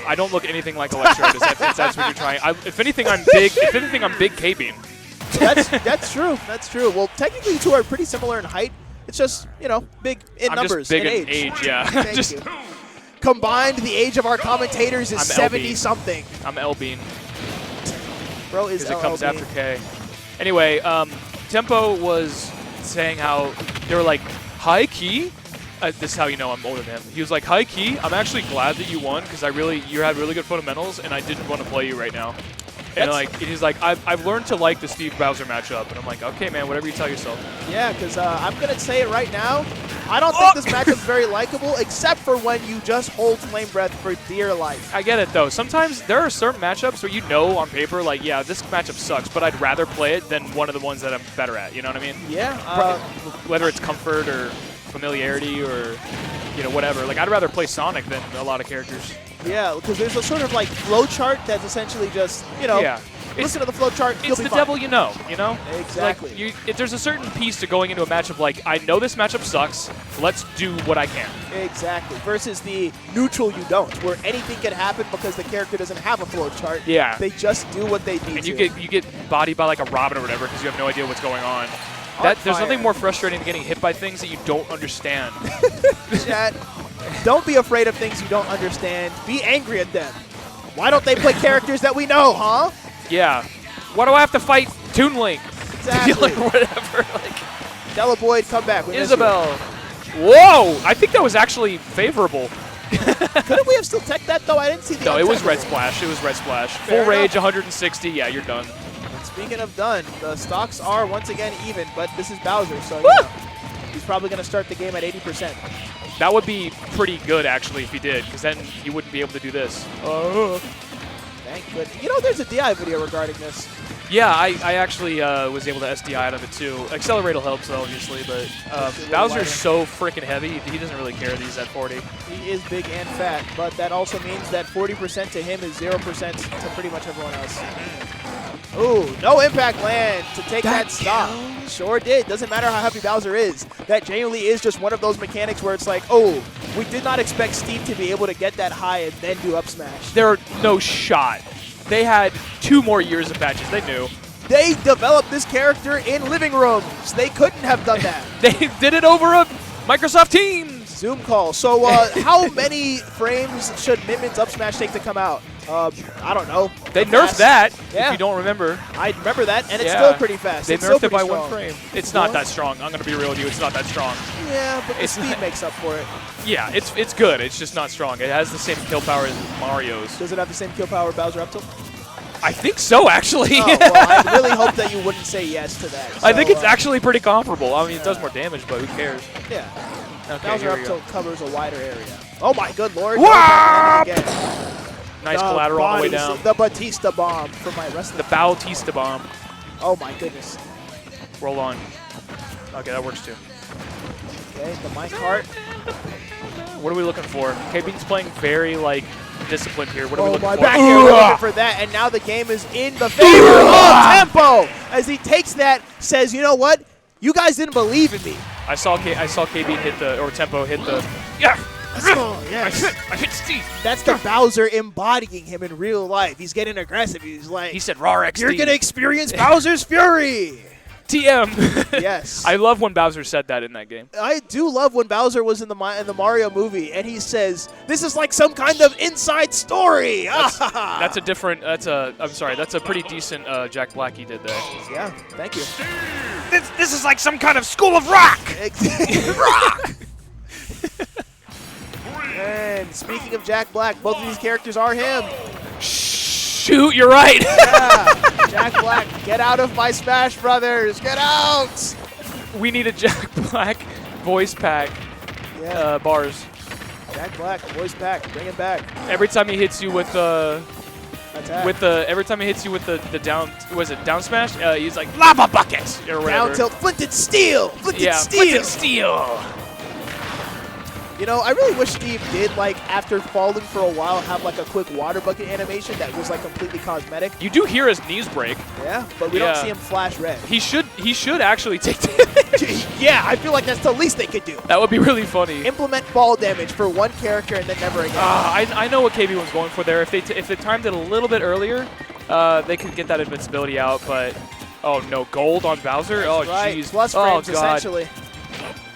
I don't look anything like Electrode. If that's what you're trying. If anything, I'm big. If anything, I'm big K-Beam. That's true. That's true. Well, technically, you two are pretty similar in height. It's just, you know, big in numbers. Just big in age. Yeah. Thank you. Combined, the age of our commentators is 70-something. I'm L-Bean. Bro is Because it comes after K. Anyway, Tempo was saying how they were like, high key. This is how you know I'm older than him. He was like, high key, I'm actually glad that you won because you had really good fundamentals and I didn't want to play you right now. And he's like, I've learned to like the Steve Bowser matchup. And I'm like, okay, man, whatever you tell yourself. Yeah, because I'm going to say it right now. I don't think this matchup's very likable, except for when you just hold Flame Breath for dear life. I get it, though. Sometimes there are certain matchups where you know on paper, like, yeah, this matchup sucks, but I'd rather play it than one of the ones that I'm better at. You know what I mean? Yeah. Whether it's comfort or familiarity or, you know, whatever. Like, I'd rather play Sonic than a lot of characters. Yeah, because there's a sort of like flow chart that's essentially just, you know, listen to the flow chart. It's the devil you know, Exactly. Like there's a certain piece to going into a matchup like, I know this matchup sucks, let's do what I can. Exactly. Versus the neutral you don't, where anything can happen because the character doesn't have a flow chart. Yeah. They just do what they need to. And you get bodied by like a Robin or whatever because you have no idea what's going on. There's nothing more frustrating than getting hit by things that you don't understand. Chat, don't be afraid of things you don't understand. Be angry at them. Why don't they play characters that we know, huh? Yeah. Why do I have to fight Toon Link? Exactly. Like, whatever. Like, Delaboyd, come back. Isabel. Whoa! I think that was actually favorable. Couldn't we have still teched that, though? I didn't see the No, it was Red Splash. It was Red Splash. Fair Full rage, enough. 160. Yeah, you're done. Speaking of done, the stocks are once again even, but this is Bowser, so you know, he's probably going to start the game at 80%. That would be pretty good, actually, if he did, because then he wouldn't be able to do this. Thank goodness. You know, there's a DI video regarding this. Yeah, I actually was able to SDI out of it, too. Accelerator helps, obviously, but Bowser's so freaking heavy, he doesn't really care that he's at 40. He is big and fat, but that also means that 40% to him is 0% to pretty much everyone else. Ooh, no impact land to take that stock. Sure did. Doesn't matter how heavy Bowser is. That genuinely is just one of those mechanics where it's like, oh, we did not expect Steve to be able to get that high and then do up smash. There no shot. They had 2 more years of patches. They knew. They developed this character in living rooms. They couldn't have done that. They did it over a Microsoft Teams. Zoom call. So how many frames should Minmin's up smash take to come out? I don't know. They nerfed that, if you don't remember. I remember that, and it's still pretty fast. They it's nerfed still it by strong. 1 frame. It's not that strong. I'm going to be real with you. It's not that strong. Yeah, but the speed makes up for it. Yeah, it's good. It's just not strong. It has the same kill power as Mario's. Does it have the same kill power Bowser up tilt? I think so, actually. Oh, well, I really hope that you wouldn't say yes to that. So, I think it's actually pretty comparable. I mean, it does more damage, but who cares? Yeah. Okay, Bowser up tilt covers a wider area. Oh my good lord. Whoop! Nice collateral on the way down. The Batista bomb for my wrestling. The Bautista bomb. Oh my goodness. Roll on. Okay, that works too. Okay, the mic heart. What are we looking for? K-Bean's playing very, like, disciplined here. What are we looking for? Back here, we're looking for that, and now the game is in the favor of Tempo as he takes that, says, you know what? You guys didn't believe in me. I saw K-Bean hit the, or Tempo hit the, yeah! Oh, yes. I hit Steve. That's the Bowser embodying him in real life. He's getting aggressive. He's like, he said, "Raw XD." You're gonna experience Bowser's fury. TM. Yes. I love when Bowser said that in that game. I do love when Bowser was in the Mario movie, and he says, "This is like some kind of inside story." That's a different. I'm sorry. That's a pretty decent Jack Black he did there. Yeah. Thank you. This is like some kind of school of rock. Rock. And speaking of Jack Black, both of these characters are him. Shoot, you're right. Yeah. Jack Black, get out of my Smash Brothers. Get out. We need a Jack Black voice pack. Yeah. Bars. Jack Black, voice pack, bring him back. Every time he hits you with the attack. Every time he hits you with the down, was it down smash? He's like lava bucket or whatever. Down tilt, flinted steel. Flinted steel. Flinted steel. You know, I really wish Steve did, like, after falling for a while, have, like, a quick water bucket animation that was, like, completely cosmetic. You do hear his knees break. Yeah, but we don't see him flash red. He should actually take damage. Yeah, I feel like that's the least they could do. That would be really funny. Implement fall damage for one character and then never again. I know what KB was going for there. If they timed it a little bit earlier, they could get that invincibility out, but oh no, gold on Bowser? That's oh jeez. Plus frames, essentially.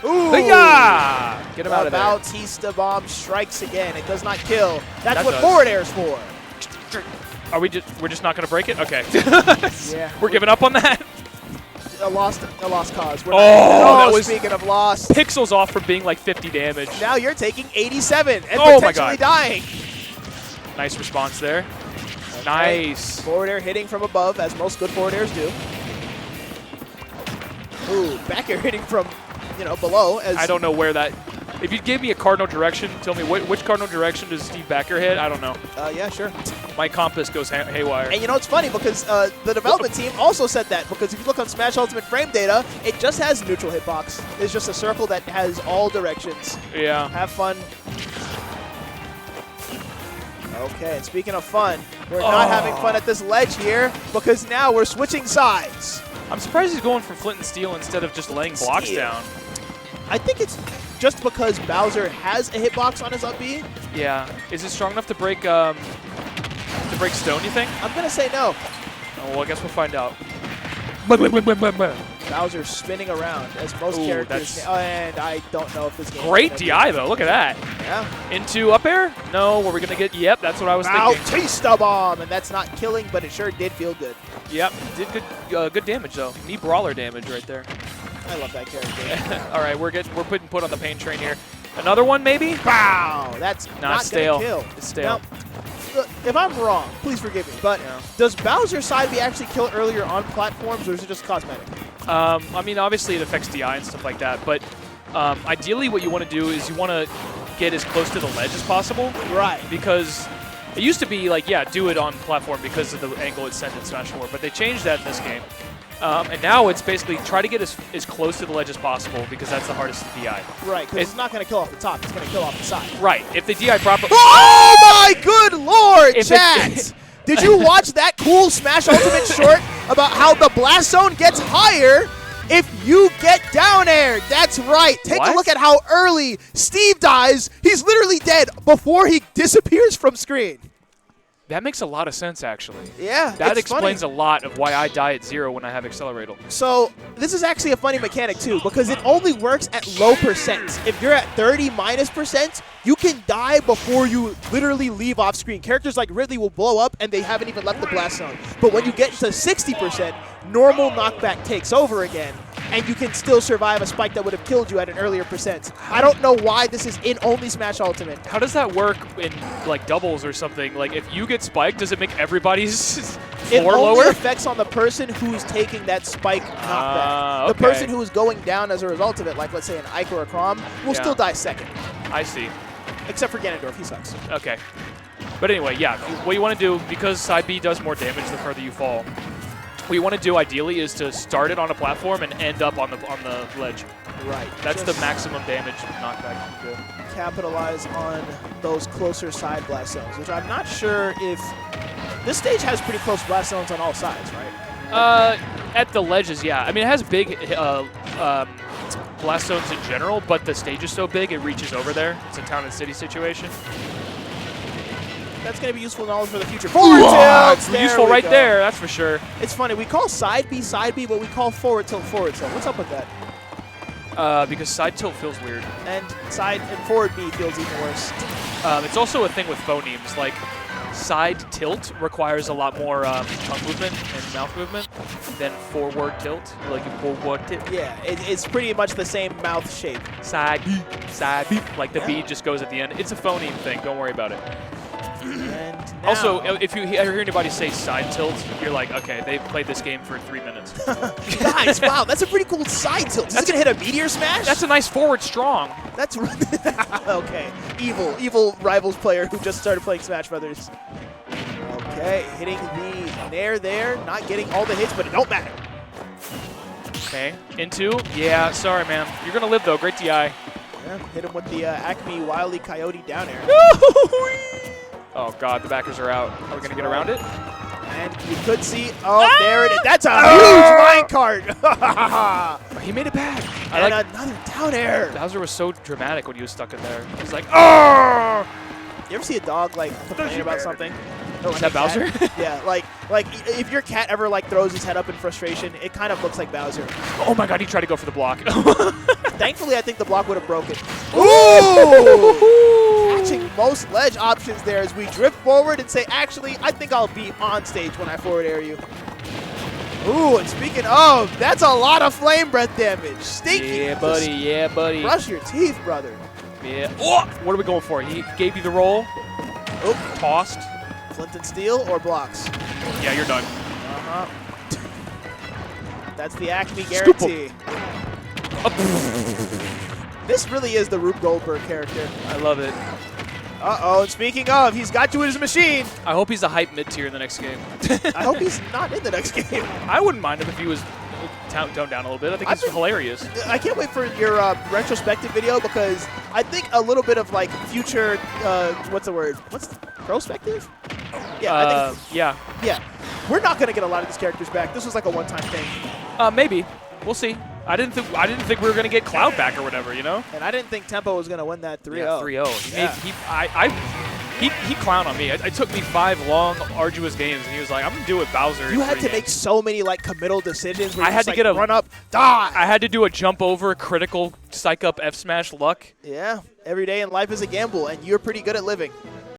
Ooh! Yeah! Get him out of there. Bautista bomb strikes again. It does not kill. That's what forward air's for. Are we're just not gonna break it? Okay. Yeah. We're giving up on that. A lost cause. That was speaking of lost. Pixels off from being like 50 damage. Now you're taking 87 and potentially dying. Nice response there. Okay. Nice. Forward air hitting from above, as most good forward airs do. Ooh, back air hitting from, below. I don't know where that. If you gave me a cardinal direction, tell me which cardinal direction does Steve Backer hit? I don't know. Yeah, sure. My compass goes haywire. And it's funny because the development team also said that, because if you look on Smash Ultimate frame data, it just has neutral hitbox. It's just a circle that has all directions. Yeah. Have fun. Okay, and speaking of fun, we're not having fun at this ledge here because now we're switching sides. I'm surprised he's going for Flint and Steel instead of just laying blocks down. I think it's just because Bowser has a hitbox on his up B. Yeah. Is it strong enough to break stone, you think? I'm going to say no. Oh, well, I guess we'll find out. Bowser spinning around as most characters. And I don't know if this game. Great DI, though. Look at that. Yeah. Into up air? No, were we going to get? Yep, that's what I was thinking. Bautista bomb, and that's not killing, but it sure did feel good. Yep, did good damage, though. Knee brawler damage right there. I love that character. All right, we're putting put on the pain train here. Another one, maybe? Wow, that's not stale. Gonna kill. It's stale. Now, if I'm wrong, please forgive me, but does Bowser's side B actually kill earlier on platforms, or is it just cosmetic? I mean, obviously it affects DI and stuff like that, but ideally what you want to do is you want to get as close to the ledge as possible. Right. Because it used to be like, yeah, do it on platform because of the angle it's sent in Smash 4, but they changed that in this game. And now it's basically try to get as close to the ledge as possible because that's the hardest to DI. Right, because it's not going to kill off the top. It's going to kill off the side. Right. If they DI properly... Oh, my good lord, chat! Did you watch that cool Smash Ultimate short about how the blast zone gets higher if you get down air? That's right. Take a look at how early Steve dies. He's literally dead before he disappears from screen. That makes a lot of sense, actually. Yeah, that explains a lot of why I die at 0 when I have Accelerator. So this is actually a funny mechanic too, because it only works at low percents. If you're at 30 minus percent, you can die before you literally leave off screen. Characters like Ridley will blow up and they haven't even left the blast zone. But when you get to 60%, normal knockback takes over again, and you can still survive a spike that would have killed you at an earlier percent. I don't know why this is in only Smash Ultimate. How does that work in like doubles or something? Like if you get spiked, does it make everybody's floor lower? It only affects on the person who's taking that spike knockback. The person who is going down as a result of it, like let's say an Ike or a Crom, will still die second. I see. Except for Ganondorf, he sucks. Okay. But anyway, yeah, what you want to do, because side B does more damage the further you fall, what you want to do ideally is to start it on a platform and end up on the ledge. Right. That's the maximum damage knockback you can do. Capitalize on those closer side blast zones, which I'm not sure if... This stage has pretty close blast zones on all sides, right? At the ledges, yeah. I mean, it has big blast zones in general, but the stage is so big it reaches over there. It's a town and city situation. That's going to be useful knowledge for the future. Forward tilt! Useful right there, that's for sure. It's funny, we call side B, but we call forward tilt, forward tilt. What's up with that? Because side tilt feels weird. And forward B feels even worse. It's also a thing with phonemes. Like, side tilt requires a lot more tongue movement and mouth movement than forward tilt. Like forward tilt. Yeah, it's pretty much the same mouth shape. Side B, like the B just goes at the end. It's a phoneme thing. Don't worry about it. And also, if you hear anybody say side tilt, you're like, okay, they played this game for 3 minutes. Guys, wow, that's a pretty cool side tilt. Is this going to hit a meteor smash? That's a nice forward strong. That's okay. Evil rivals player who just started playing Smash Brothers. Okay, hitting the nair there, not getting all the hits, but it don't matter. Okay, into, yeah, sorry, man. You're going to live, though. Great DI. Yeah, hit him with the Acme Wily Coyote down air. Oh, God, the backers are out. Are we going to get around it? And you could see, there it is. That's a huge minecart. Oh, he made it back. And another down air. Bowser was so dramatic when he was stuck in there. He's like, oh! You ever see a dog like complain about something? Is that Bowser? Yeah, like if your cat ever like throws his head up in frustration, it kind of looks like Bowser. Oh my God, he tried to go for the block. Thankfully, I think the block would have broken. Ooh! Catching most ledge options there as we drift forward and say, actually, I think I'll be on stage when I forward air you. Ooh, and speaking of, that's a lot of flame breath damage. Stinky. Yeah, buddy. Yeah, buddy. Brush your teeth, brother. Yeah. Oh, what are we going for? He gave you the roll. Oh, tossed. Flint and steel or blocks? Yeah, you're done. That's the Acme guarantee. This really is the Rube Goldberg character. I love it. Uh-oh, and speaking of, he's got you in his machine. I hope he's a hype mid-tier in the next game. I hope he's not in the next game. I wouldn't mind him if he was toned down a little bit. I think he's hilarious. I can't wait for your retrospective video because I think a little bit of like future, what's the word? What's prospective? Yeah, I think, yeah. We're not gonna get a lot of these characters back. This was like a one-time thing. Maybe. We'll see. I didn't think we were gonna get Cloud back or whatever, you know. And I didn't think Tempo was gonna win that 3-0. Yeah, 3-0. He clowned on me. It took me 5 long, arduous games, and he was like, "I'm gonna do it, Bowser." You had to make so many like committal decisions. Where I had to get a run up, die. I had to do a jump over, critical, psych up, F smash luck. Yeah, every day in life is a gamble, and you're pretty good at living.